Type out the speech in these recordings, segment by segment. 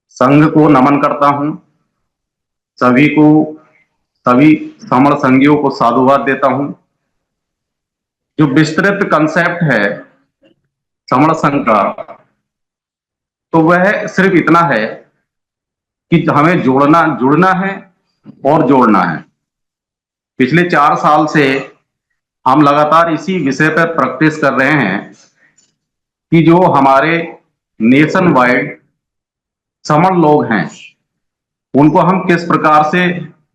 संघ को नमन करता हूं। सभी को, सभी समण संघियों को साधुवाद देता हूं। जो विस्तृत कंसेप्ट है समण संघ का, तो वह सिर्फ इतना है कि हमें जुड़ना है और जोड़ना है। पिछले 4 साल से हम लगातार इसी विषय पर प्रैक्टिस कर रहे हैं कि जो हमारे नेशन वाइड समण लोग हैं उनको हम किस प्रकार से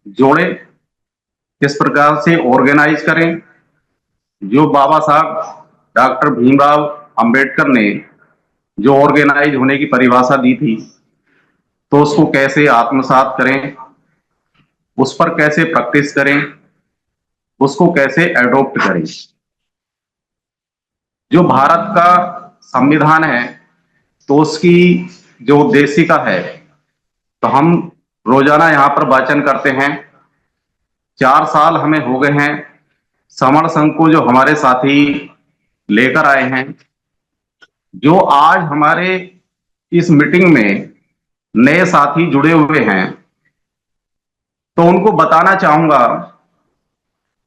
जोड़ें, किस प्रकार से ऑर्गेनाइज करें। जो बाबा साहब डॉक्टर भीमराव अंबेडकर ने जो ऑर्गेनाइज होने की परिभाषा दी थी, तो उसको कैसे आत्मसात करें, उस पर कैसे प्रैक्टिस करें, उसको कैसे एडॉप्ट करें। जो भारत का संविधान है, तो उसकी जो उद्देशिका है, तो हम रोजाना यहाँ पर वाचन करते हैं। 4 साल हमें हो गए हैं समण संघ को जो हमारे साथी लेकर आए हैं। जो आज हमारे इस मीटिंग में नए साथी जुड़े हुए हैं, तो उनको बताना चाहूंगा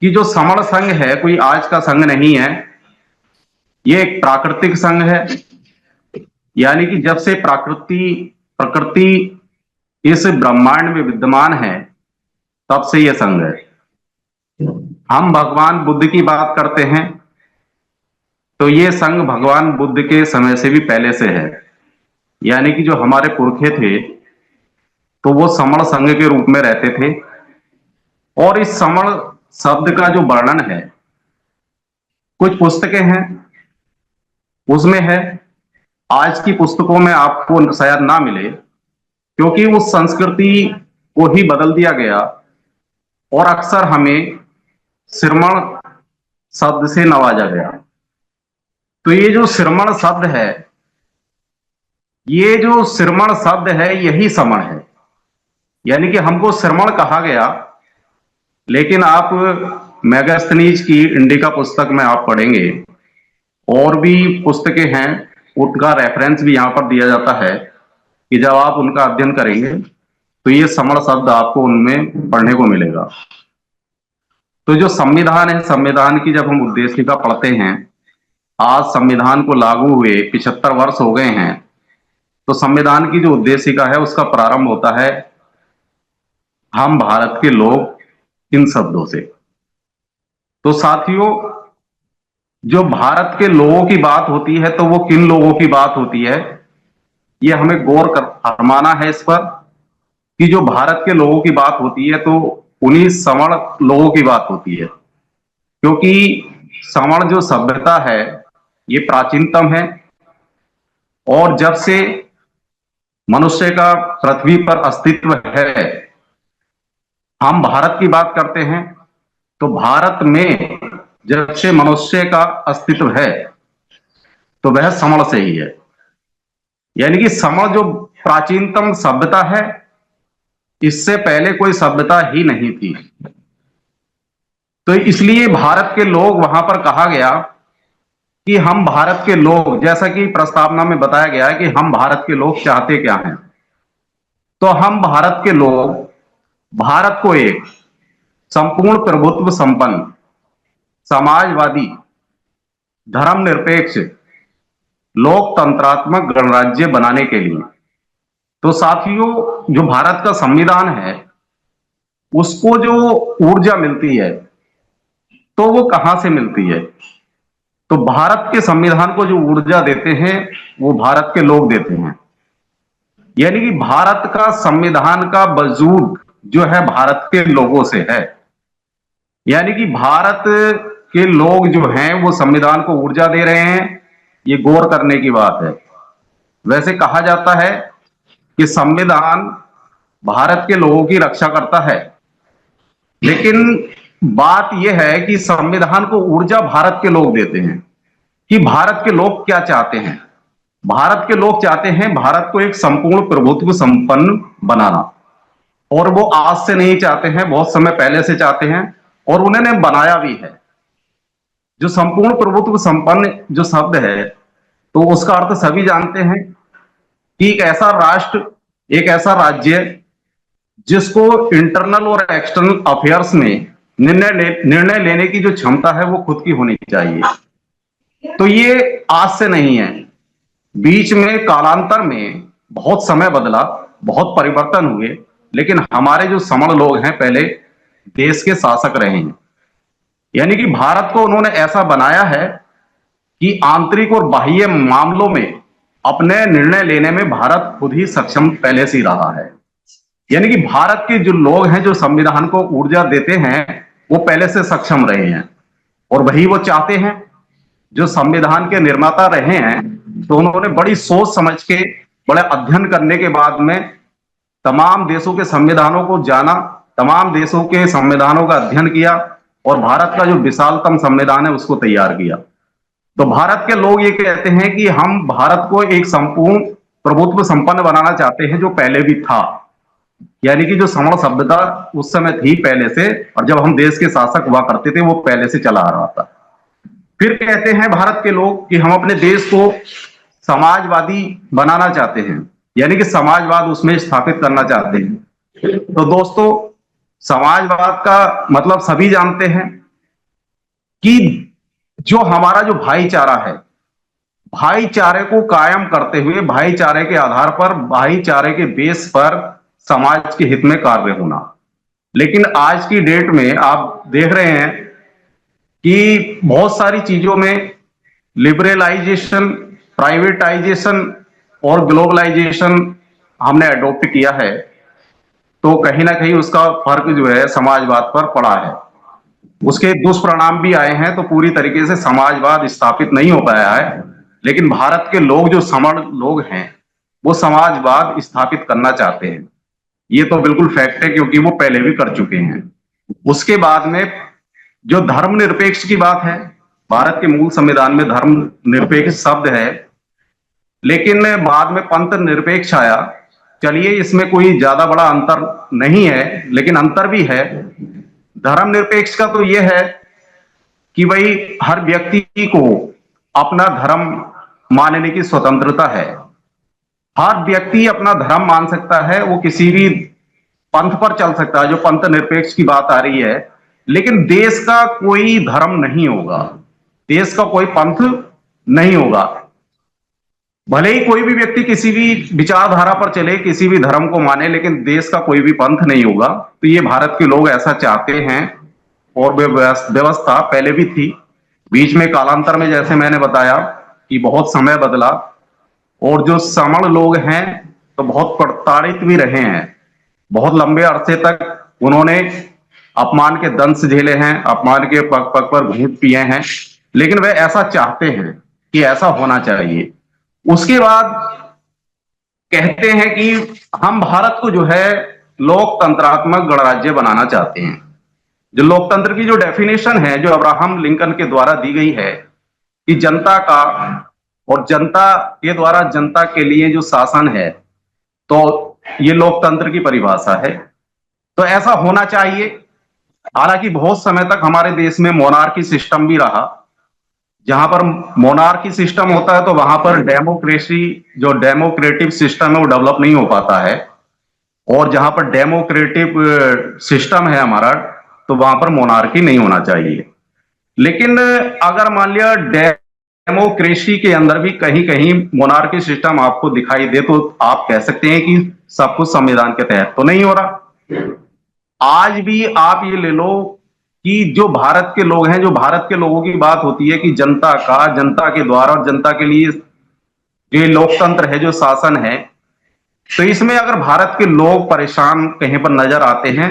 कि जो समण संघ है कोई आज का संघ नहीं है। ये एक प्राकृतिक संघ है, यानी कि जब से प्रकृति इस ब्रह्मांड में विद्यमान है तब से यह संघ है। हम भगवान बुद्ध की बात करते हैं, तो ये संघ भगवान बुद्ध के समय से भी पहले से है। यानी कि जो हमारे पुरखे थे तो वो समण संघ के रूप में रहते थे। और इस समण शब्द का जो वर्णन है, कुछ पुस्तकें हैं उसमें है, आज की पुस्तकों में आपको शायद ना मिले, क्योंकि उस संस्कृति को ही बदल दिया गया और अक्सर हमें श्रमण शब्द से नवाजा गया। तो ये जो श्रमण शब्द है, ये जो श्रमण शब्द है यही समण है। यानी कि हमको श्रमण कहा गया, लेकिन आप मैगस्थनीज की इंडिका पुस्तक में आप पढ़ेंगे, और भी पुस्तकें हैं, उनका रेफरेंस भी यहां पर दिया जाता है कि जब आप उनका अध्ययन करेंगे तो ये समण शब्द आपको उनमें पढ़ने को मिलेगा। तो जो संविधान है, संविधान की जब हम उद्देशिका पढ़ते हैं, आज संविधान को लागू हुए 75 वर्ष हो गए हैं, तो संविधान की जो उद्देशिका है उसका प्रारंभ होता है हम भारत के लोग इन शब्दों से। तो साथियों, जो भारत के लोगों की बात होती है तो वो किन लोगों की बात होती है, ये हमें गौर कर फरमाना है इस पर कि जो भारत के लोगों की बात होती है तो उन्हीं समण लोगों की बात होती है। क्योंकि समण जो सभ्यता है ये प्राचीनतम है, और जब से मनुष्य का पृथ्वी पर अस्तित्व है, हम भारत की बात करते हैं, तो भारत में जब से मनुष्य का अस्तित्व है तो वह समण से ही है। यानी कि समण जो प्राचीनतम सभ्यता है, इससे पहले कोई सभ्यता ही नहीं थी। तो इसलिए भारत के लोग, वहां पर कहा गया कि हम भारत के लोग, जैसा कि प्रस्तावना में बताया गया है कि हम भारत के लोग चाहते क्या हैं, तो हम भारत के लोग भारत को एक संपूर्ण प्रभुत्व संपन्न, समाजवादी, धर्मनिरपेक्ष, लोकतंत्रात्मक गणराज्य बनाने के लिए। तो साथियों, जो भारत का संविधान है उसको जो ऊर्जा मिलती है तो वो कहां से मिलती है? तो भारत के संविधान को जो ऊर्जा देते हैं वो भारत के लोग देते हैं। यानी कि भारत का संविधान का वजूद जो है भारत के लोगों से है। यानी कि भारत के लोग जो हैं वो संविधान को ऊर्जा दे रहे हैं, ये गौर करने की बात है। वैसे कहा जाता है कि संविधान भारत के लोगों की रक्षा करता है, लेकिन बात यह है कि संविधान को ऊर्जा भारत के लोग देते हैं कि भारत के लोग क्या चाहते हैं। भारत के लोग चाहते हैं भारत को एक संपूर्ण प्रभुत्व संपन्न बनाना, और वो आज से नहीं चाहते हैं, बहुत समय पहले से चाहते हैं, और उन्होंने बनाया भी है। जो संपूर्ण प्रभुत्व संपन्न जो शब्द है, तो उसका अर्थ सभी जानते हैं कि एक ऐसा राष्ट्र एक ऐसा राज्य जिसको इंटरनल और एक्सटर्नल अफेयर्स में निर्णय लेने की जो क्षमता है वो खुद की होनी चाहिए। तो ये आज से नहीं है, बीच में कालांतर में बहुत समय बदला, बहुत परिवर्तन हुए, लेकिन हमारे जो समण लोग हैं पहले देश के शासक रहे हैं। यानी कि भारत को उन्होंने ऐसा बनाया है कि आंतरिक और बाह्य मामलों में अपने निर्णय लेने में भारत खुद ही सक्षम पहले से ही रहा है। यानी कि भारत के जो लोग हैं जो संविधान को ऊर्जा देते हैं वो पहले से सक्षम रहे हैं, और वही वो चाहते हैं। जो संविधान के निर्माता रहे हैं तो उन्होंने बड़ी सोच समझ के, बड़े अध्ययन करने के बाद में तमाम देशों के संविधानों को जाना, तमाम देशों के संविधानों का अध्ययन किया और भारत का जो विशालतम संविधान है उसको तैयार किया। तो भारत के लोग ये कहते हैं कि हम भारत को एक संपूर्ण प्रभुत्व संपन्न बनाना चाहते हैं जो पहले भी था। यानी कि जो समण सभ्यता उस समय थी पहले से, और जब हम देश के शासक हुआ करते थे वो पहले से चला आ रहा था। फिर कहते हैं भारत के लोग कि हम अपने देश को समाजवादी बनाना चाहते हैं, यानी कि समाजवाद उसमें स्थापित करना चाहते हैं। तो दोस्तों, समाजवाद का मतलब सभी जानते हैं कि जो हमारा जो भाईचारा है, भाईचारे को कायम करते हुए, भाईचारे के आधार पर, भाईचारे के बेस पर समाज के हित में कार्य होना। लेकिन आज की डेट में आप देख रहे हैं कि बहुत सारी चीजों में लिबरलाइजेशन, प्राइवेटाइजेशन और ग्लोबलाइजेशन हमने अडॉप्ट किया है, तो कहीं ना कहीं उसका फर्क जो है समाजवाद पर पड़ा है। उसके दुष्परिणाम भी आए हैं, तो पूरी तरीके से समाजवाद स्थापित नहीं हो पाया है। लेकिन भारत के लोग जो समण लोग हैं वो समाजवाद स्थापित करना चाहते हैं। ये तो बिल्कुल फैक्ट है, क्योंकि वो पहले भी कर चुके हैं। उसके बाद में जो धर्मनिरपेक्ष की बात है, भारत के मूल संविधान में धर्मनिरपेक्ष शब्द है, लेकिन बाद में पंथ निरपेक्ष आया। चलिए, इसमें कोई ज्यादा बड़ा अंतर नहीं है, लेकिन अंतर भी है। धर्मनिरपेक्ष का तो यह है कि भाई हर व्यक्ति को अपना धर्म मानने की स्वतंत्रता है। हर व्यक्ति अपना धर्म मान सकता है, वो किसी भी पंथ पर चल सकता है, जो पंथ निरपेक्ष की बात आ रही है। लेकिन देश का कोई धर्म नहीं होगा, देश का कोई पंथ नहीं होगा। भले ही कोई भी व्यक्ति किसी भी विचारधारा पर चले, किसी भी धर्म को माने, लेकिन देश का कोई भी पंथ नहीं होगा। तो ये भारत के लोग ऐसा चाहते हैं, और व्यवस्था पहले भी थी। बीच में कालांतर में जैसे मैंने बताया कि बहुत समय बदला, और जो समण लोग हैं तो बहुत प्रताड़ित भी रहे हैं। बहुत लंबे अरसे तक उन्होंने अपमान के दंश झेले हैं, अपमान के पग पग पर घूंट पिए हैं, लेकिन वे ऐसा चाहते हैं कि ऐसा होना चाहिए। उसके बाद कहते हैं कि हम भारत को जो है लोकतंत्रात्मक गणराज्य बनाना चाहते हैं। जो लोकतंत्र की जो डेफिनेशन है, जो अब्राहम लिंकन के द्वारा दी गई है कि जनता का और जनता के द्वारा जनता के लिए जो शासन है, तो ये लोकतंत्र की परिभाषा है। तो ऐसा होना चाहिए। हालांकि बहुत समय तक हमारे देश में मोनार्की सिस्टम भी रहा। जहां पर मोनार्की सिस्टम होता है तो वहां पर डेमोक्रेसी, जो डेमोक्रेटिक सिस्टम है वो डेवलप नहीं हो पाता है। और जहां पर डेमोक्रेटिक सिस्टम है हमारा, तो वहां पर मोनार्की नहीं होना चाहिए। लेकिन अगर मान लिया डेमोक्रेसी के अंदर भी कहीं कहीं मोनार्की सिस्टम आपको दिखाई दे, तो आप कह सकते हैं कि सब कुछ संविधान के तहत तो नहीं हो रहा। आज भी आप ये ले लो कि जो भारत के लोग हैं, जो भारत के लोगों की बात होती है कि जनता का, जनता के द्वारा और जनता के लिए जो लोकतंत्र है, जो शासन है, तो इसमें अगर भारत के लोग परेशान कहीं पर नजर आते हैं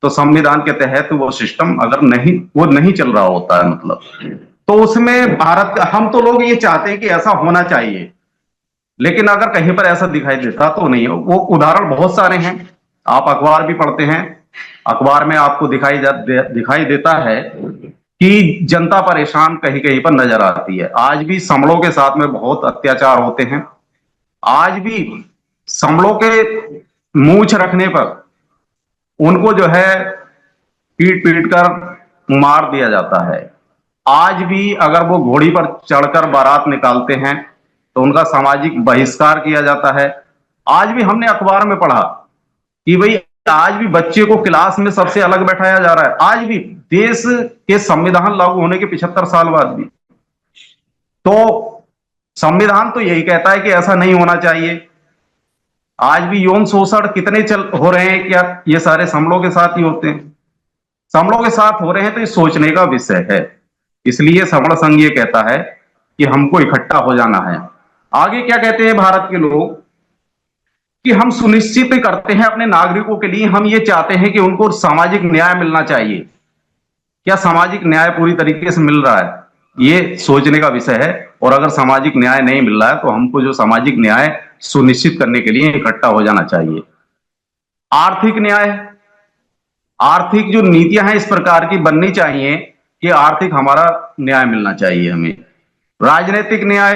तो संविधान के तहत वो सिस्टम अगर नहीं, वो नहीं चल रहा होता है, मतलब तो उसमें भारत, हम तो लोग ये चाहते हैं कि ऐसा होना चाहिए, लेकिन अगर कहीं पर ऐसा दिखाई देता तो नहीं हो। वो उदाहरण बहुत सारे हैं, आप अखबार भी पढ़ते हैं, अखबार में आपको दिखाई देता है कि जनता परेशान कहीं कहीं पर नजर आती है। आज भी समणों के साथ में बहुत अत्याचार होते हैं। आज भी समणों के मूंछ रखने पर उनको जो है पीट पीट कर मार दिया जाता है। आज भी अगर वो घोड़ी पर चढ़कर बारात निकालते हैं तो उनका सामाजिक बहिष्कार किया जाता है। आज भी हमने अखबार में पढ़ा कि भाई आज भी बच्चे को क्लास में सबसे अलग बैठाया जा रहा है, आज भी देश के संविधान लागू होने के 75 साल बाद भी। तो संविधान तो यही कहता है कि ऐसा नहीं होना चाहिए। आज भी यौन शोषण कितने चल हो रहे हैं, क्या ये सारे समलों के साथ ही होते हैं? समलों के साथ हो रहे हैं, तो ये सोचने का विषय है। इसलिए समण संघ ये कहता है कि हमको इकट्ठा हो जाना है। आगे क्या कहते हैं भारत के लोग कि हम सुनिश्चित करते हैं अपने नागरिकों के लिए, हम ये चाहते हैं कि उनको सामाजिक न्याय मिलना चाहिए। क्या सामाजिक न्याय पूरी तरीके से मिल रहा है, ये सोचने का विषय है। और अगर सामाजिक न्याय नहीं मिल रहा है तो हमको जो सामाजिक न्याय सुनिश्चित करने के लिए इकट्ठा हो जाना चाहिए। आर्थिक न्याय, आर्थिक जो नीतियां हैं इस प्रकार की बननी चाहिए कि आर्थिक हमारा न्याय मिलना चाहिए हमें। राजनीतिक न्याय,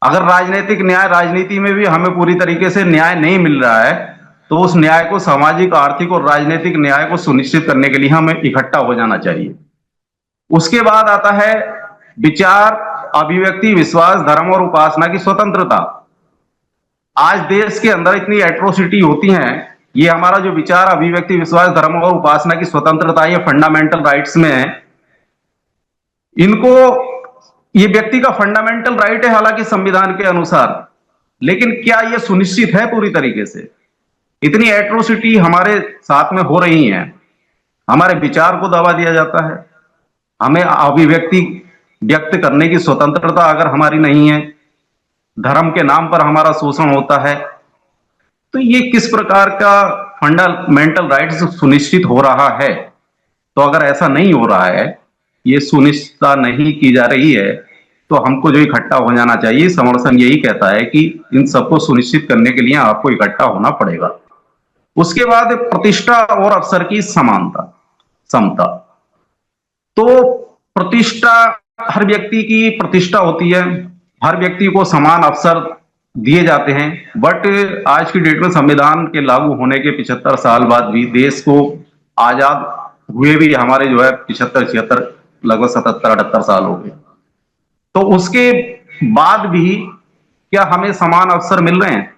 अगर राजनीतिक न्याय, राजनीति में भी हमें पूरी तरीके से न्याय नहीं मिल रहा है तो उस न्याय को, सामाजिक, आर्थिक और राजनीतिक न्याय को सुनिश्चित करने के लिए हमें इकट्ठा हो जाना चाहिए। उसके बाद आता है विचार, अभिव्यक्ति, विश्वास, धर्म और उपासना की स्वतंत्रता। आज देश के अंदर इतनी एट्रोसिटी होती है, ये हमारा जो विचार, अभिव्यक्ति, विश्वास, धर्म और उपासना की स्वतंत्रता, ये फंडामेंटल राइट्स में है। इनको, ये व्यक्ति का फंडामेंटल राइट है हालांकि संविधान के अनुसार, लेकिन क्या ये सुनिश्चित है पूरी तरीके से? इतनी एट्रोसिटी हमारे साथ में हो रही है, हमारे विचार को दबा दिया जाता है, हमें अभिव्यक्ति व्यक्त करने की स्वतंत्रता अगर हमारी नहीं है, धर्म के नाम पर हमारा शोषण होता है, तो ये किस प्रकार का फंडामेंटल राइट्स सुनिश्चित हो रहा है? तो अगर ऐसा नहीं हो रहा है, ये सुनिश्चितता नहीं की जा रही है, तो हमको जो इकट्ठा हो जाना चाहिए। समण संघ यही कहता है कि इन सबको सुनिश्चित करने के लिए आपको इकट्ठा होना पड़ेगा। उसके बाद प्रतिष्ठा और अवसर की समानता, समता। तो प्रतिष्ठा, हर व्यक्ति की प्रतिष्ठा होती है, हर व्यक्ति को समान अवसर दिए जाते हैं। बट आज की डेट में संविधान के लागू होने के 75 साल बाद भी, देश को आजाद हुए भी हमारे जो है 75, 76, लगभग 77, 78 साल हो गए, तो उसके बाद भी क्या हमें समान अवसर मिल रहे हैं?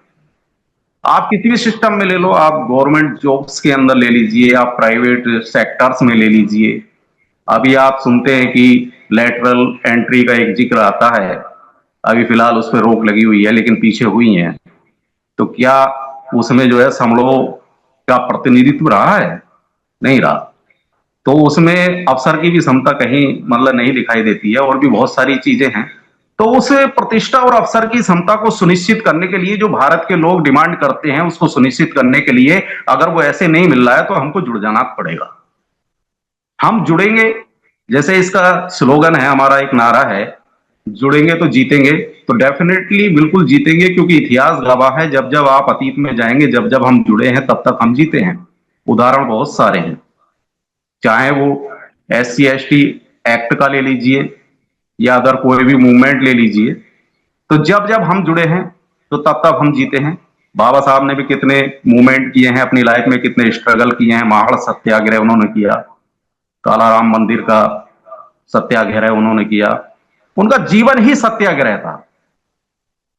आप किसी भी सिस्टम में ले लो, आप गवर्नमेंट जॉब्स के अंदर ले लीजिए, आप प्राइवेट सेक्टर्स में ले लीजिए। अभी आप सुनते हैं कि लेटरल एंट्री का एक जिक्र आता है, अभी फिलहाल उस पर रोक लगी हुई है, लेकिन पीछे हुई है। तो क्या उसमें जो है समलों का प्रतिनिधित्व रहा है? नहीं रहा। तो उसमें अवसर की भी क्षमता कहीं मतलब नहीं दिखाई देती है, और भी बहुत सारी चीजें हैं। तो उस प्रतिष्ठा और अवसर की क्षमता को सुनिश्चित करने के लिए जो भारत के लोग डिमांड करते हैं, उसको सुनिश्चित करने के लिए अगर वो ऐसे नहीं मिल रहा है तो हमको जुड़ जाना पड़ेगा। हम जुड़ेंगे, जैसे इसका स्लोगन है, हमारा एक नारा है, जुड़ेंगे तो जीतेंगे। तो डेफिनेटली बिल्कुल जीतेंगे, क्योंकि इतिहास गवाह है, जब जब आप अतीत में जाएंगे, जब जब हम जुड़े हैं तब तक हम जीते हैं। उदाहरण बहुत सारे हैं, चाहे वो SC/ST एक्ट का ले लीजिए या अदर कोई भी मूवमेंट ले लीजिए, तो जब जब हम जुड़े हैं तो तब तब हम जीते हैं। बाबा साहब ने भी कितने मूवमेंट किए हैं अपनी लाइफ में, कितने स्ट्रगल किए हैं। महाड़ सत्याग्रह उन्होंने किया, कालाराम मंदिर का सत्याग्रह उन्होंने किया, उनका जीवन ही सत्याग्रह था।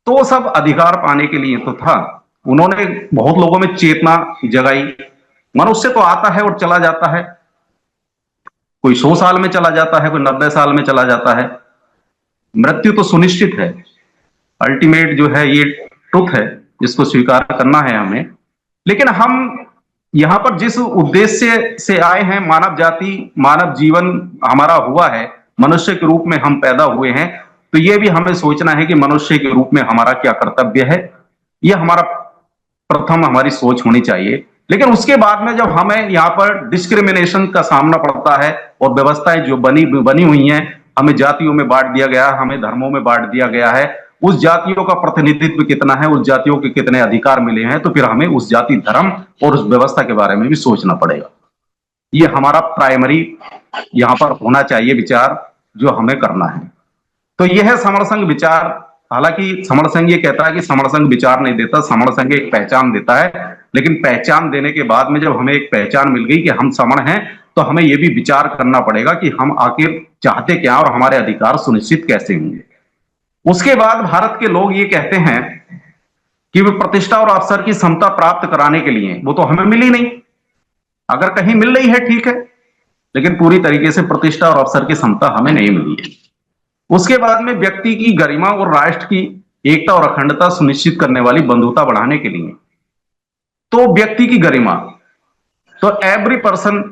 तो सब अधिकार पाने के लिए तो था। उन्होंने बहुत लोगों में चेतना जगाई। मनुष्य तो आता है और चला जाता है, कोई 100 साल में चला जाता है, कोई 90 साल में चला जाता है। मृत्यु तो सुनिश्चित है, अल्टीमेट जो है, ये ट्रुथ है, जिसको स्वीकार करना है हमें। लेकिन हम यहां पर जिस उद्देश्य से आए हैं, मानव जाति, मानव जीवन हमारा हुआ है, मनुष्य के रूप में हम पैदा हुए हैं, तो ये भी हमें सोचना है कि मनुष्य के रूप में हमारा क्या कर्तव्य है। ये हमारा प्रथम हमारी सोच होनी चाहिए। लेकिन उसके बाद में जब हमें यहाँ पर डिस्क्रिमिनेशन का सामना पड़ता है और व्यवस्थाएं जो बनी हुई हैं, हमें जातियों में बांट दिया गया है, हमें धर्मों में बांट दिया गया है, उस जातियों का प्रतिनिधित्व कितना है, उस जातियों के कितने अधिकार मिले हैं, तो फिर हमें उस जाति, धर्म और उस व्यवस्था के बारे में भी सोचना पड़ेगा। ये हमारा प्राइमरी यहाँ पर होना चाहिए विचार, जो हमें करना है। तो यह है समण संघ विचार। हालांकि समण संघ ये कहता है कि समण संघ विचार नहीं देता, समण संघ एक पहचान देता है। लेकिन पहचान देने के बाद में जब हमें एक पहचान मिल गई कि हम समण हैं, तो हमें यह भी विचार करना पड़ेगा कि हम आखिर चाहते क्या और हमारे अधिकार सुनिश्चित कैसे होंगे। उसके बाद भारत के लोग ये कहते हैं कि वो प्रतिष्ठा और अवसर की समता प्राप्त कराने के लिए, वो तो हमें मिली नहीं। अगर कहीं मिल रही है ठीक है, लेकिन पूरी तरीके से प्रतिष्ठा और अवसर की समता हमें नहीं मिली है। उसके बाद में व्यक्ति की गरिमा और राष्ट्र की एकता और अखंडता सुनिश्चित करने वाली बंधुता बढ़ाने के लिए, तो व्यक्ति की गरिमा, तो every person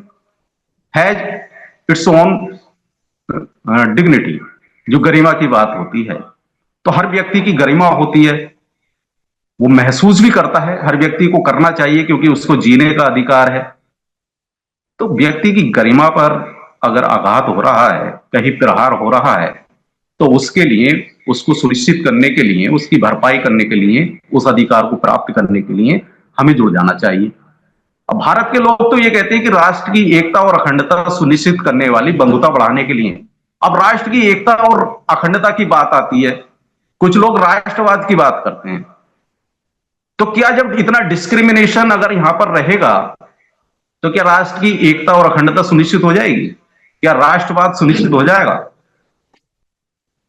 has its own dignity, जो गरिमा की बात होती है, तो हर व्यक्ति की गरिमा होती है, वो महसूस भी करता है, हर व्यक्ति को करना चाहिए क्योंकि उसको जीने का अधिकार है। तो व्यक्ति की गरिमा पर अगर आघात हो रहा है, कहीं प्रहार हो रहा है, तो उसके लिए, उसको सुनिश्चित करने के लिए, उसकी भरपाई करने के लिए, उस अधिकार को प्राप्त करने के लिए हमें जुड़ जाना चाहिए। अब भारत के लोग तो ये कहते हैं कि राष्ट्र की एकता और अखंडता सुनिश्चित करने वाली बंधुता बढ़ाने के लिए। अब राष्ट्र की एकता और अखंडता की बात आती है, कुछ लोग राष्ट्रवाद की बात करते हैं। तो क्या जब इतना डिस्क्रिमिनेशन अगर यहां पर रहेगा, तो क्या राष्ट्र की एकता और अखंडता सुनिश्चित हो जाएगी? क्या राष्ट्रवाद सुनिश्चित हो जाएगा?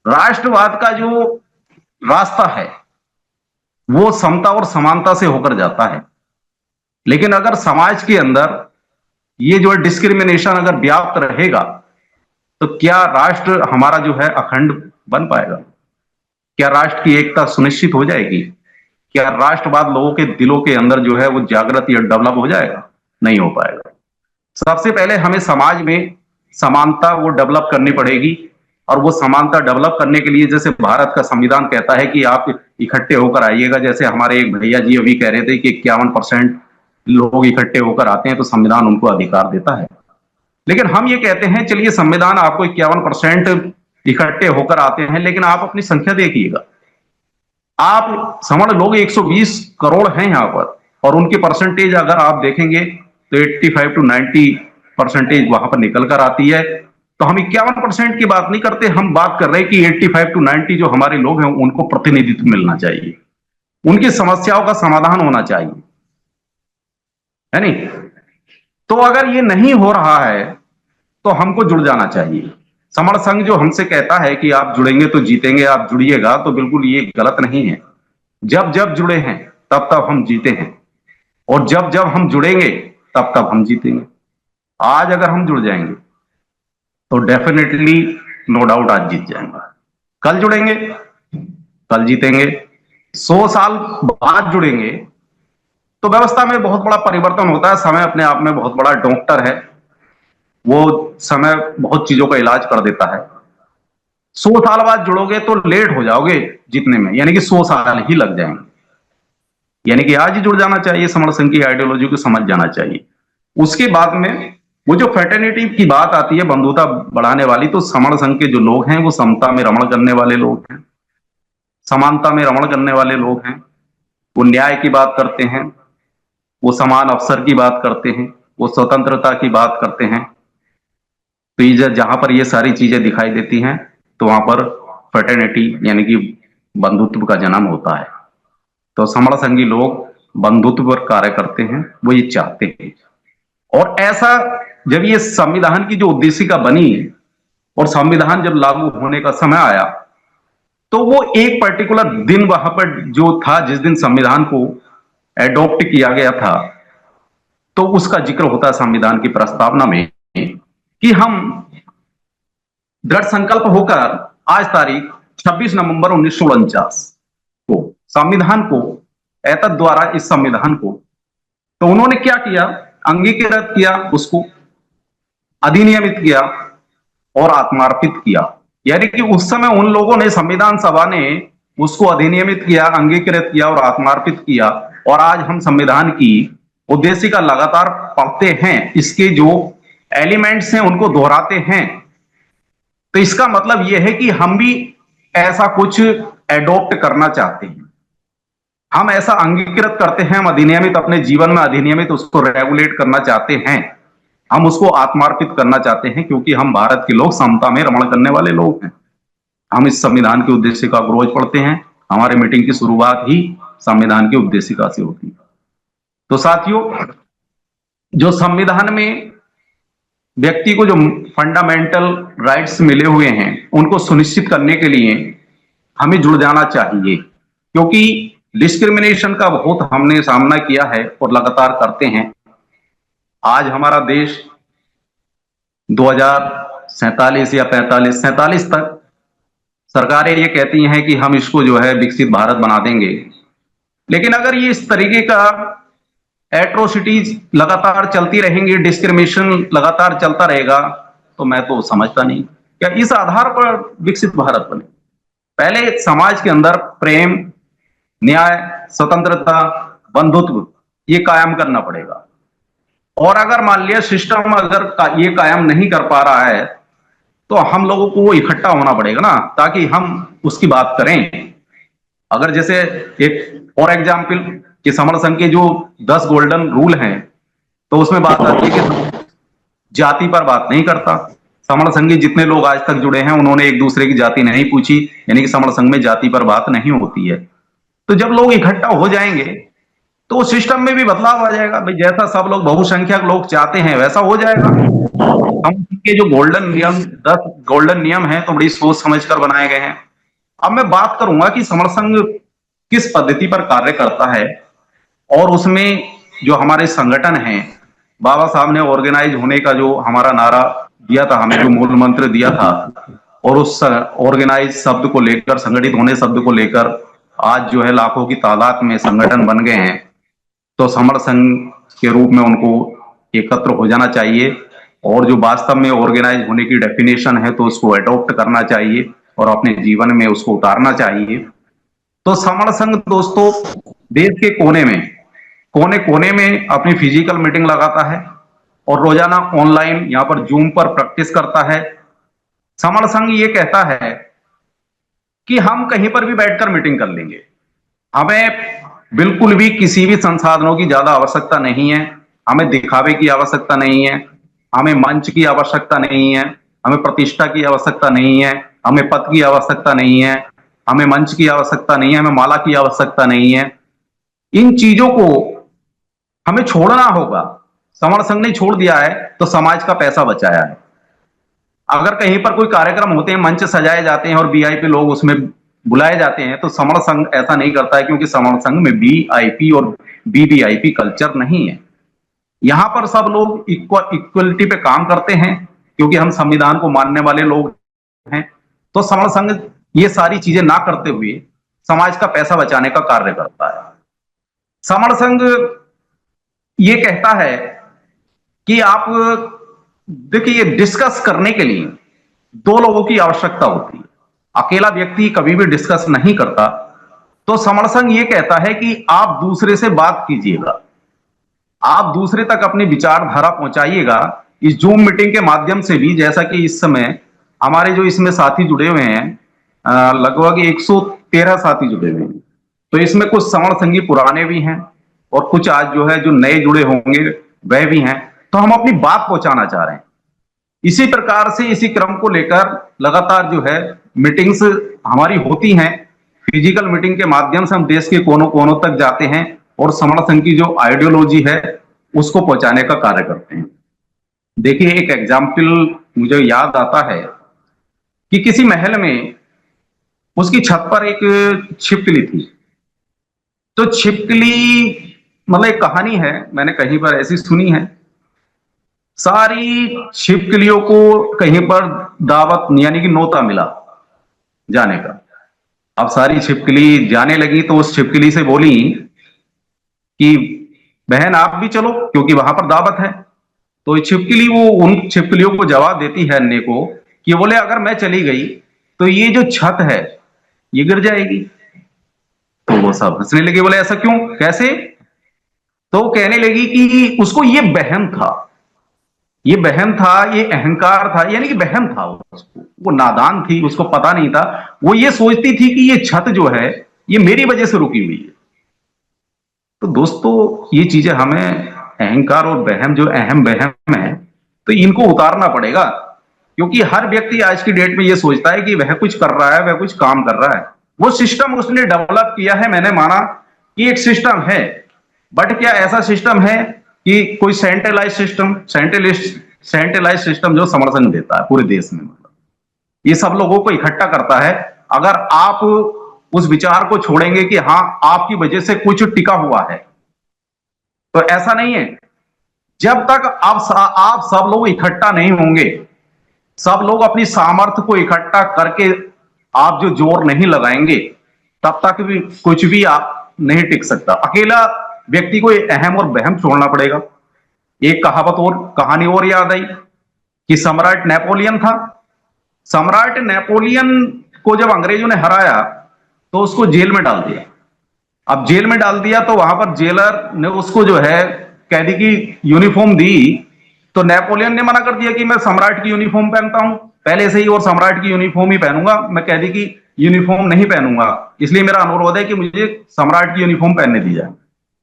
राष्ट्रवाद का जो रास्ता है वो समता और समानता से होकर जाता है, लेकिन अगर समाज के अंदर ये जो डिस्क्रिमिनेशन अगर व्याप्त रहेगा, तो क्या राष्ट्र हमारा जो है अखंड बन पाएगा? क्या राष्ट्र की एकता सुनिश्चित हो जाएगी? क्या राष्ट्रवाद लोगों के दिलों के अंदर जो है वो जागृत या डेवलप हो जाएगा? नहीं हो पाएगा। सबसे पहले हमें समाज में समानता वो डेवलप करनी पड़ेगी, और वो समानता डेवलप करने के लिए जैसे भारत का संविधान कहता है कि आप इकट्ठे होकर आइएगा, जैसे हमारे एक भैया जी अभी कह रहे थे कि 51% लोग इकट्ठे होकर आते हैं तो संविधान उनको अधिकार देता है। लेकिन हम ये कहते हैं चलिए संविधान आपको 51% इकट्ठे होकर आते हैं, लेकिन आप अपनी संख्या देखिएगा। आप सवर्ण लोग 120 करोड़ हैं यहाँ पर, और उनकी परसेंटेज अगर आप देखेंगे तो 85 to 90% वहां पर निकल कर आती है। तो हम 51% की बात नहीं करते, हम बात कर रहे हैं कि 85 to 90 जो हमारे लोग हैं उनको प्रतिनिधित्व मिलना चाहिए, उनकी समस्याओं का समाधान होना चाहिए, है नहीं? तो अगर ये नहीं हो रहा है तो हमको जुड़ जाना चाहिए। समर संघ जो हमसे कहता है कि आप जुड़ेंगे तो जीतेंगे, आप जुड़िएगा, तो बिल्कुल ये गलत नहीं है। जब जब जुड़े हैं तब तब हम जीते हैं, और जब जब हम जुड़ेंगे तब तब हम जीतेंगे। आज अगर हम जुड़ जाएंगे तो डेफिनेटली नो डाउट आज जीत जाएंगे। कल जुड़ेंगे कल जीतेंगे। 100 साल बाद जुड़ेंगे तो व्यवस्था में बहुत बड़ा परिवर्तन होता है। समय अपने आप में बहुत बड़ा डॉक्टर है, वो समय बहुत चीजों का इलाज कर देता है। 100 साल बाद जुड़ोगे तो लेट हो जाओगे जीतने में, यानी कि 100 साल ही लग जाएंगे। यानी कि आज ही जुड़ जाना चाहिए, समर संघ की आइडियोलॉजी को समझ जाना चाहिए। उसके बाद में वो जो फ्रेटर्निटी की बात आती है, बंधुता बढ़ाने वाली, तो समर संघ के जो लोग हैं वो समता में रमण करने वाले लोग हैं, समानता में रमण करने वाले लोग हैं, वो न्याय की बात करते हैं, वो समान अवसर की बात करते हैं, वो स्वतंत्रता की बात करते हैं। तो ये जहां पर ये सारी चीजें दिखाई देती हैं तो वहां पर फ्रेटर्निटी यानी कि बंधुत्व का जन्म होता है। तो समर संघी लोग बंधुत्व पर कार्य करते हैं, वो ये चाहते हैं। और ऐसा जब ये संविधान की जो उद्देशिका बनी और संविधान जब लागू होने का समय आया, तो वो एक पर्टिकुलर दिन वहां पर जो था, जिस दिन संविधान को एडॉप्ट किया गया था, तो उसका जिक्र होता है संविधान की प्रस्तावना में कि हम दृढ़ संकल्प होकर आज तारीख 26 नवंबर 1949 को संविधान को, एतद द्वारा इस संविधान को, तो उन्होंने क्या किया, अंगीकृत किया, उसको अधिनियमित किया और आत्मार्पित किया। यानी कि उस समय उन लोगों ने, संविधान सभा ने उसको अधिनियमित किया, अंगीकृत किया और आत्मार्पित किया। और आज हम संविधान की उद्देशिका लगातार पढ़ते हैं, इसके जो एलिमेंट्स हैं उनको दोहराते हैं। तो इसका मतलब यह है कि हम भी ऐसा कुछ एडॉप्ट करना चाहते हैं, हम ऐसा अंगीकृत करते हैं, हम अधिनियमित, अपने जीवन में अधिनियमित उसको रेगुलेट करना चाहते हैं, हम उसको आत्मार्पित करना चाहते हैं, क्योंकि हम भारत के लोग समता में रमण करने वाले लोग हैं। हम इस संविधान की उद्देशिका को रोज पढ़ते हैं, हमारे मीटिंग की शुरुआत ही संविधान की उद्देशिका से होती है। तो साथियों, जो संविधान में व्यक्ति को जो फंडामेंटल राइट्स मिले हुए हैं उनको सुनिश्चित करने के लिए हमें जुड़ जाना चाहिए, क्योंकि डिस्क्रिमिनेशन का बहुत हमने सामना किया है और लगातार करते हैं। आज हमारा देश 2047 या 47 तक सरकारें ये कहती हैं कि हम इसको जो है विकसित भारत बना देंगे, लेकिन अगर ये इस तरीके का एट्रोसिटीज लगातार चलती रहेंगी, डिस्क्रिमिनेशन लगातार चलता रहेगा, तो मैं तो समझता नहीं क्या इस आधार पर विकसित भारत बने। पहले समाज के अंदर प्रेम, न्याय, स्वतंत्रता, बंधुत्व ये कायम करना पड़ेगा। और अगर मान लिया सिस्टम अगर ये कायम नहीं कर पा रहा है, तो हम लोगों को इकट्ठा होना पड़ेगा ना, ताकि हम उसकी बात करें। अगर जैसे एक फॉर एग्जाम्पल कि समर संघ के जो 10 गोल्डन रूल हैं, तो उसमें बात आती है कि जाति पर बात नहीं करता। समर संघ के जितने लोग आज तक जुड़े हैं, उन्होंने एक दूसरे की जाति नहीं पूछी, यानी कि समर संघ में जाति पर बात नहीं होती है। तो जब लोग इकट्ठा हो जाएंगे तो सिस्टम में भी बदलाव आ जाएगा। भाई जैसा सब लोग बहुसंख्यक लोग चाहते हैं वैसा हो जाएगा। हम के जो गोल्डन नियम 10 गोल्डन नियम हैं, तो बड़ी सोच समझकर बनाए गए हैं। अब मैं बात करूंगा कि समर संघ किस पद्धति पर कार्य करता है, और उसमें जो हमारे संगठन हैं, बाबा साहब ने ऑर्गेनाइज होने का जो हमारा नारा दिया था, हमें जो मूल मंत्र दिया था, और उस ऑर्गेनाइज शब्द को लेकर, संगठित होने शब्द को लेकर आज जो है लाखों की तादाद में संगठन बन गए हैं। तो समर संघ के रूप में उनको एकत्र हो जाना चाहिए, और जो वास्तव में ऑर्गेनाइज होने की डेफिनेशन है तो उसको अडॉप्ट करना चाहिए और अपने जीवन में उसको उतारना चाहिए। तो समर संघ दोस्तों देश के कोने कोने में अपनी फिजिकल मीटिंग लगाता है और रोजाना ऑनलाइन यहाँ पर जूम पर प्रैक्टिस करता है। समर संघ ये कहता है कि हम कहीं पर भी बैठकर मीटिंग कर लेंगे, हमें बिल्कुल भी किसी भी संसाधनों की ज्यादा आवश्यकता नहीं है, हमें दिखावे की आवश्यकता नहीं है, हमें मंच की आवश्यकता नहीं है, हमें प्रतिष्ठा की आवश्यकता नहीं है, हमें पद की आवश्यकता नहीं है, हमें मंच की आवश्यकता नहीं है, हमें माला की आवश्यकता नहीं है। इन चीजों को हमें छोड़ना होगा। समर संघ ने छोड़ दिया है तो समाज का पैसा बचाया है। अगर कहीं पर कोई कार्यक्रम होते हैं, मंच सजाए जाते हैं और वीआईपी लोग उसमें बुलाए जाते हैं, तो समर संघ ऐसा नहीं करता है, क्योंकि समर संघ में वीआईपी और वीवीआईपी कल्चर नहीं है। यहां पर सब लोग इक्वलिटी पे काम करते हैं, क्योंकि हम संविधान को मानने वाले लोग हैं। तो समर संघ ये सारी चीजें ना करते हुए समाज का पैसा बचाने का कार्य करता है। समर संघ ये कहता है कि आप देखिए, डिस्कस करने के लिए 2 लोगों की आवश्यकता होती है, अकेला व्यक्ति कभी भी डिस्कस नहीं करता। तो समर संघ ये कहता है कि आप दूसरे से बात कीजिएगा, आप दूसरे तक अपनी विचारधारा पहुंचाइएगा इस जूम मीटिंग के माध्यम से भी। जैसा कि इस समय हमारे जो इसमें साथी जुड़े हुए हैं, लगभग 113 साथी जुड़े हुए हैं। तो इसमें कुछ समर संघी पुराने भी हैं और कुछ आज जो है जो नए जुड़े होंगे वह भी हैं। तो हम अपनी बात पहुंचाना चाह रहे हैं। इसी प्रकार से इसी क्रम को लेकर लगातार जो है मीटिंग्स हमारी होती हैं। फिजिकल मीटिंग के माध्यम से हम देश के कोनों कोनों तक जाते हैं और समर संघ की जो आइडियोलॉजी है उसको पहुंचाने का कार्य करते हैं। देखिए, एक एग्जाम्पल मुझे याद आता है कि किसी महल में उसकी छत पर एक छिपकली थी। तो छिपकली मतलब एक कहानी है, मैंने कहीं पर ऐसी सुनी है। सारी छिपकलियों को कहीं पर दावत यानी कि नोता मिला जाने का। अब सारी छिपकली जाने लगी तो उस छिपकली से बोली कि बहन आप भी चलो, क्योंकि वहां पर दावत है। तो छिपकली वो उन छिपकलियों को जवाब देती है अन्य को कि बोले अगर मैं चली गई तो ये जो छत है ये गिर जाएगी। तो वो सब हंसने लगे, बोले ऐसा क्यों, कैसे? तो वो कहने लगी कि उसको ये बहम था, ये अहंकार था, यानी कि बहम था उसको, वो नादान थी, उसको पता नहीं था। वो ये सोचती थी कि ये छत जो है ये मेरी वजह से रुकी हुई है। तो दोस्तों ये चीजें हमें, अहंकार और बहम, जो अहम बहम है, तो इनको उतारना पड़ेगा। क्योंकि हर व्यक्ति आज की डेट में ये सोचता है कि वह कुछ कर रहा है, वह कुछ काम कर रहा है। वो सिस्टम उसने डेवलप किया है, मैंने माना कि एक सिस्टम है, बट क्या ऐसा सिस्टम है कि कोई सेंट्रलाइज सिस्टम जो समर्थन देता है पूरे देश में, मतलब ये सब लोगों को इकट्ठा करता है। अगर आप उस विचार को छोड़ेंगे कि हाँ आपकी वजह से कुछ टिका हुआ है। तो ऐसा नहीं है, जब तक आप सब लोग इकट्ठा नहीं होंगे, सब लोग अपनी सामर्थ्य को इकट्ठा करके आप जो जोर नहीं लगाएंगे, तब तक भी कुछ भी आप नहीं टिक सकता। अकेला व्यक्ति को अहम और वहम छोड़ना पड़ेगा। एक कहावत और कहानी और याद आई कि सम्राट नेपोलियन था। सम्राट नेपोलियन को जब अंग्रेजों ने हराया तो उसको जेल में डाल दिया। अब जेल में डाल दिया तो वहां पर जेलर ने उसको जो है कैदी की यूनिफॉर्म दी, तो नेपोलियन ने मना कर दिया कि मैं सम्राट की यूनिफॉर्म पहनता हूं पहले से ही, और सम्राट की यूनिफॉर्म ही पहनूंगा, मैं कैदी की यूनिफॉर्म नहीं पहनूंगा, इसलिए मेरा अनुरोध है कि मुझे सम्राट की यूनिफॉर्म पहनने दी जाए।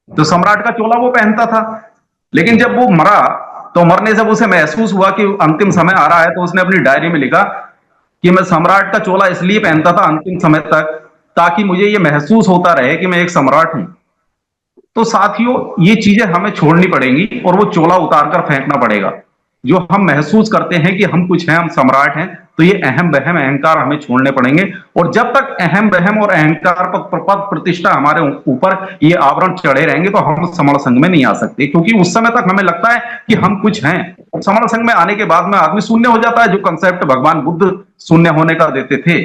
तो सम्राट का चोला वो पहनता था। लेकिन जब वो मरा तो मरने से उसे महसूस हुआ कि अंतिम समय आ रहा है, तो उसने अपनी डायरी में लिखा कि मैं सम्राट का चोला इसलिए पहनता था अंतिम समय तक ताकि मुझे यह महसूस होता रहे कि मैं एक सम्राट हूं। तो साथियों, ये चीजें हमें छोड़नी पड़ेंगी और वो चोला उतारकर फेंकना पड़ेगा। जो हम महसूस करते हैं कि हम कुछ हैं, हम सम्राट हैं, तो ये अहम वहम अहंकार हमें छोड़ने पड़ेंगे। और जब तक अहम वहम और अहंकार पर पद प्रतिष्ठा हमारे ऊपर ये आवरण चढ़े रहेंगे तो हम समण संघ में नहीं आ सकते, क्योंकि उस समय तक हमें लगता है कि हम कुछ हैं। और समण संघ में आने के बाद में आदमी शून्य हो जाता है, जो कंसेप्ट भगवान बुद्ध शून्य होने का देते थे।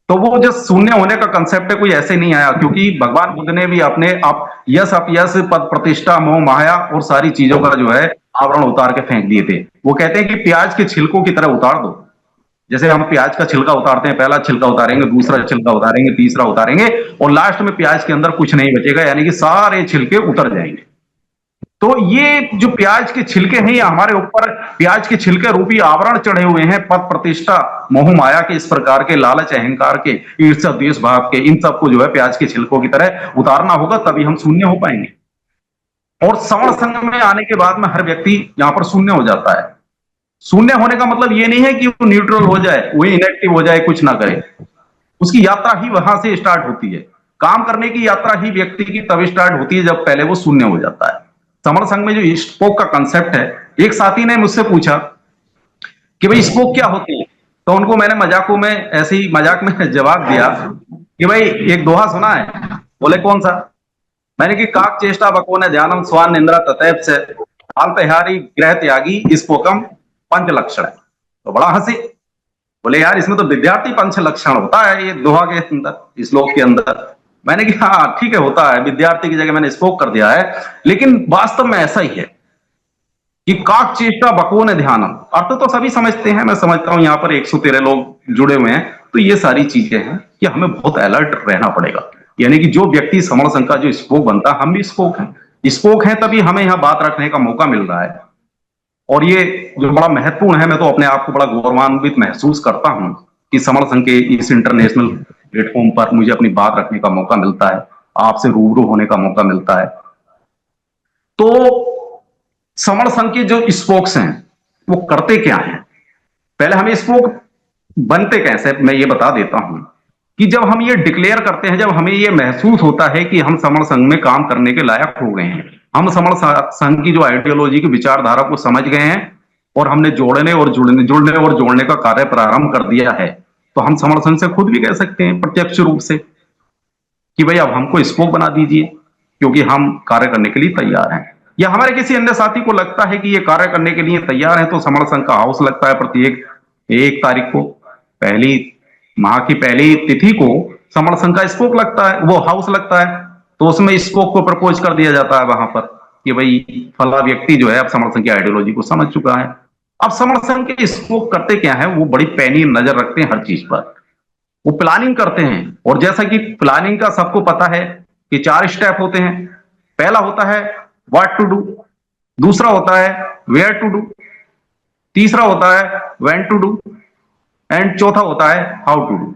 तो वो जो शून्य होने का कंसेप्ट है कोई ऐसे नहीं आया, क्योंकि भगवान बुद्ध ने भी अपने आप यश अपयश पद प्रतिष्ठा मोह माया और सारी चीजों का जो है आवरण उतार के फेंक दिए थे। वो कहते हैं कि प्याज के छिलकों की तरह उतार दो। जैसे हम प्याज का छिलका उतारते हैं, पहला छिलका उतारेंगे, दूसरा छिलका उतारेंगे, तीसरा उतारेंगे, और लास्ट में प्याज के अंदर कुछ नहीं बचेगा, यानी कि सारे छिलके उतर जाएंगे। तो ये जो प्याज के छिलके हैं, ये हमारे ऊपर प्याज के छिलके रूपी आवरण चढ़े हुए हैं, पद प्रतिष्ठा मोह माया के, इस प्रकार के लालच अहंकार के, ईर्ष्या द्वेष भाव के, इन सबको जो है प्याज के छिलकों की तरह उतारना होगा, तभी हम शून्य हो पाएंगे। और समण संघ में आने के बाद में हर व्यक्ति यहां पर शून्य हो जाता है। शून्य होने का मतलब ये नहीं है कि वो न्यूट्रल हो जाए, वो इनएक्टिव हो जाए, कुछ ना करे। उसकी यात्रा ही वहां से स्टार्ट होती है। काम करने की यात्रा ही व्यक्ति की तब स्टार्ट होती है जब पहले वो शून्य हो जाता है। समण संघ में जो स्पोक का कंसेप्ट है, एक साथी ने मुझसे पूछा कि भाई स्पोक क्या होती है, तो उनको मैंने मजाकों में ऐसे ही मजाक में जवाब दिया कि भाई एक दोहा सुना है। बोले कौन सा? मैंने कि काक चेष्टा बको ने ध्यानम स्वान निंद्रा ततैव से अल्पहारी ग्रह त्यागी स्पोकम पंच लक्षण। तो बड़ा हंसी। बोले यार इसमें तो विद्यार्थी पंच लक्षण होता है ये दोहा के अंदर, श्लोक के अंदर। मैंने कि हाँ ठीक है, होता है, विद्यार्थी की जगह मैंने स्पोक कर दिया है, लेकिन वास्तव में ऐसा ही है कि काक चेष्टा बको ने ध्यानम। अर्थ तो सभी समझते हैं, मैं समझता हूं यहाँ पर 113 लोग जुड़े हुए हैं, तो ये सारी चीजें हैं कि हमें बहुत अलर्ट रहना पड़ेगा। यानी कि जो व्यक्ति समण संघ का जो स्पोक बनता है, हम भी स्पोक हैं। स्पोक हैं तभी हमें यहाँ बात रखने का मौका मिल रहा है, और ये जो बड़ा महत्वपूर्ण है। मैं तो अपने आप को बड़ा गौरवान्वित महसूस करता हूं कि समण संघ के इस इंटरनेशनल प्लेटफॉर्म पर मुझे अपनी बात रखने का मौका मिलता है, आपसे रूबरू होने का मौका मिलता है। तो समण संघ के जो स्पोक्स हैं वो करते क्या हैं? पहले हमें स्पोक बनते कैसे, मैं ये बता देता हूं कि जब हम ये डिक्लेयर करते हैं, जब हमें ये महसूस होता है कि हम समण संघ में काम करने के लायक हो गए हैं, हम समण संघ की जो आइडियोलॉजी की विचारधारा को समझ गए हैं और हमने जुड़ने और जोड़ने का कार्य प्रारंभ कर दिया है, तो हम समण संघ से खुद भी कह सकते हैं प्रत्यक्ष रूप से कि भाई अब हमको स्पोक बना दीजिए, क्योंकि हम कार्य करने के लिए तैयार हैं। या हमारे किसी अन्य साथी को लगता है कि ये कार्य करने के लिए तैयार है, तो समण संघ का हाउस लगता है प्रत्येक 1 तारीख को, पहली माह की पहली तिथि को समण संघ का स्पोक लगता है, वो हाउस लगता है। तो उसमें स्पोक को प्रपोज कर दिया जाता है वहां पर कि भाई फला व्यक्ति जो है अब समण संघ की आइडियोलॉजी को समझ चुका है। अब समण संघ के स्पोक करते क्या है, वो बड़ी पैनी नजर रखते हैं हर चीज पर, वो प्लानिंग करते हैं। और जैसा कि प्लानिंग का सबको पता है कि 4 स्टेप होते हैं। पहला होता है व्हाट टू डू, दूसरा होता है वेयर टू डू, तीसरा होता है व्हेन टू डू, एंड चौथा होता है हाउ टू डू।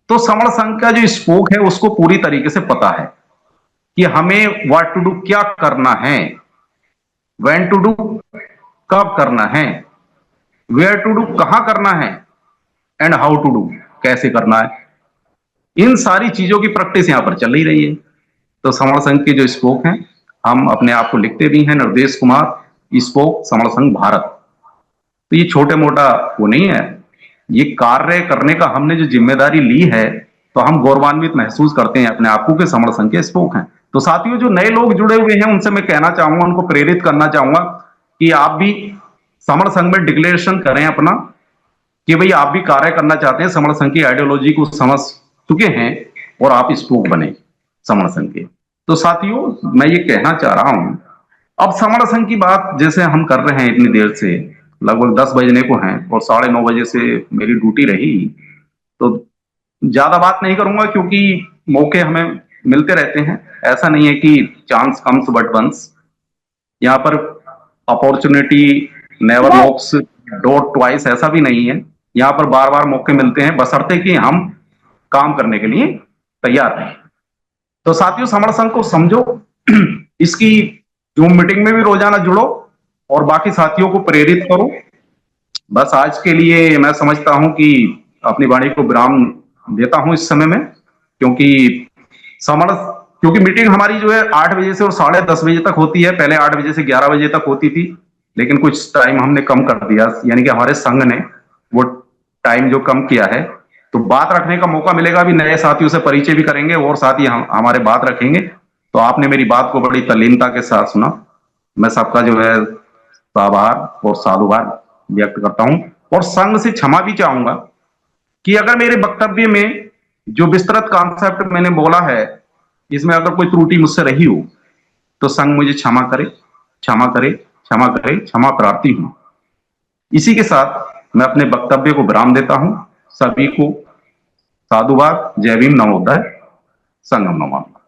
तो समण संघ का जो स्पोक है उसको पूरी तरीके से पता है कि हमें व्हाट टू डू क्या करना है, व्हेन टू डू कब करना है, वेयर टू डू कहां करना है, एंड हाउ टू डू कैसे करना है। इन सारी चीजों की प्रैक्टिस यहां पर चल ही रही है। तो समण संघ के जो स्पोक हैं, हम अपने आप को लिखते भी हैं निर्देश कुमार स्पोक समण संघ भारत। तो ये छोटे मोटा वो नहीं है, ये कार्य करने का हमने जो जिम्मेदारी ली है, तो हम गौरवान्वित महसूस करते हैं अपने आप को कि समण संघ के स्पोक हैं। तो साथियों, जो नए लोग जुड़े हुए हैं उनसे मैं कहना चाहूंगा, उनको प्रेरित करना चाहूंगा कि आप भी समण संघ में डिक्लेरेशन करें अपना, कि भाई आप भी कार्य करना चाहते हैं, समण संघ की आइडियोलॉजी को समझ चुके हैं और आप स्पोक बने समण संघ के। तो साथियों, मैं ये कहना चाह रहा हूं, अब समण संघ की बात जैसे हम कर रहे हैं इतनी देर से, लगभग 10 बजने को हैं और 9:30 बजे से मेरी ड्यूटी रही, तो ज्यादा बात नहीं करूंगा क्योंकि मौके हमें मिलते रहते हैं। ऐसा नहीं है कि चांस कम्स बट वंस, यहाँ पर opportunity never knocks door twice, ऐसा भी नहीं है। यहाँ पर बार बार मौके मिलते हैं, बशर्ते कि हम काम करने के लिए तैयार रहें। तो साथियों, समण संघ को समझो, इसकी जूम मीटिंग में भी रोजाना जुड़ो और बाकी साथियों को प्रेरित करो। बस आज के लिए मैं समझता हूं कि अपनी वाणी को विराम देता हूं इस समय में, क्योंकि समण क्योंकि मीटिंग हमारी जो है 8 बजे से और 10:30 बजे तक होती है। पहले 8 बजे से 11 बजे तक होती थी, लेकिन कुछ टाइम हमने कम कर दिया, यानी कि हमारे संघ ने वो टाइम जो कम किया है। तो बात रखने का मौका मिलेगा, भी नए साथियों से परिचय भी करेंगे और साथ ही हम हमारे बात रखेंगे। तो आपने मेरी बात को बड़ी तल्लीनता के साथ सुना, मैं सबका जो है आभार और साधुवाद व्यक्त करता हूं और संघ से क्षमा भी चाहूंगा कि अगर मेरे वक्तव्य में जो विस्तृत कॉन्सेप्ट मैंने बोला है, इसमें अगर कोई त्रुटि मुझसे रही हो तो संघ मुझे क्षमा करे, क्षमा करे, क्षमा करे, क्षमा प्रार्थी हूं। इसी के साथ मैं अपने वक्तव्य को विराम देता हूं। सभी को साधुवाद, जय भीम, नमोदय, संगम नमामि।